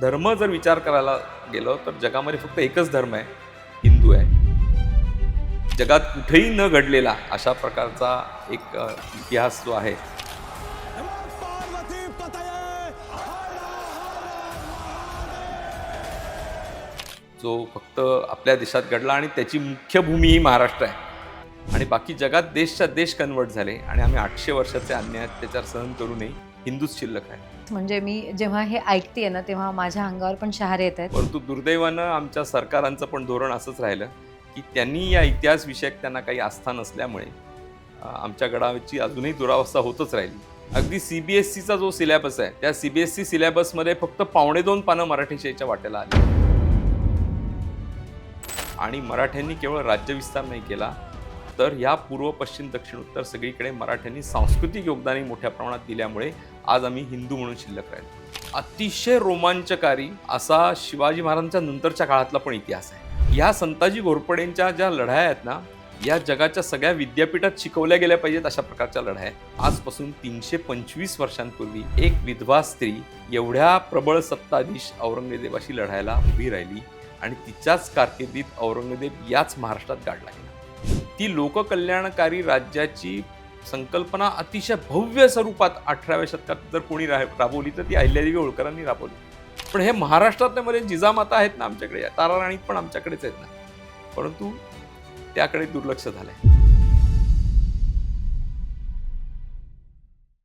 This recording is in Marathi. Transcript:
धर्म जर विचार करायला गेलो तर जगामध्ये फक्त एकच धर्म आहे, हिंदू आहे. जगात कुठेही न घडलेला अशा प्रकारचा एक इतिहास जो आहे, जो फक्त आपल्या देशात घडला आणि त्याची मुख्य भूमी ही महाराष्ट्र आहे. आणि बाकी जगात देशच्या देश कन्वर्ट झाले आणि आम्ही 800 वर्षाचे अन्याय अत्याचार सहन करूनही हिंदूच शिल्लक आहे. म्हणजे मी जेव्हा हे ऐकते ना तेव्हा माझ्या अंगावर पण शहारे येत आहेत. परंतु दुर्दैवानं आमच्या सरकारांचं पण धोरण असंच राहिलं की त्यांनी या इतिहास विषयक त्यांना काही आस्था नसल्यामुळे आमच्या गडाची अजूनही दुरावस्था होतच राहिली. अगदी CBSEचा जो सिलेबस आहे त्या CBSE सिलेबसमध्ये फक्त 2.25 पानं मराठी शाळेच्या वाट्याला आली. आणि मराठ्यांनी केवळ राज्यविस्तार नाही केला तर या पूर्व पश्चिम दक्षिण उत्तर सगळीकडे मराठ्यांनी सांस्कृतिक योगदानही मोठ्या प्रमाणात दिल्यामुळे आज आम्ही हिंदू म्हणून शिल्लक राहिलो. अतिशय रोमांचकारी असा शिवाजी महाराजांच्या नंतरच्या काळातला पण इतिहास आहे. ह्या संताजी घोरपडेंच्या ज्या लढाया आहेत ना, या जगाच्या सगळ्या विद्यापीठात शिकवल्या गेल्या पाहिजेत अशा प्रकारच्या लढाया. आजपासून 325 वर्षांपूर्वी एक विधवा स्त्री एवढ्या प्रबळ सत्ताधीश औरंगजेबाशी लढायला उभी राहिली आणि तिच्याच कारकिर्दीत औरंगजेब याच महाराष्ट्रात गाडला गेला. ती लोककल्याणकारी राज्याची संकल्पना अतिशय भव्य स्वरूपात 18व्या शतकात जर कोणी राबवली तर ती अहिल्यादेवी होळकरांनी राबवली. पण हे महाराष्ट्रातल्या जिजामाता आहेत ना आमच्याकडे, ताराराणी पण आमच्याकडेच आहेत ना, परंतु त्याकडे दुर्लक्ष झालंय.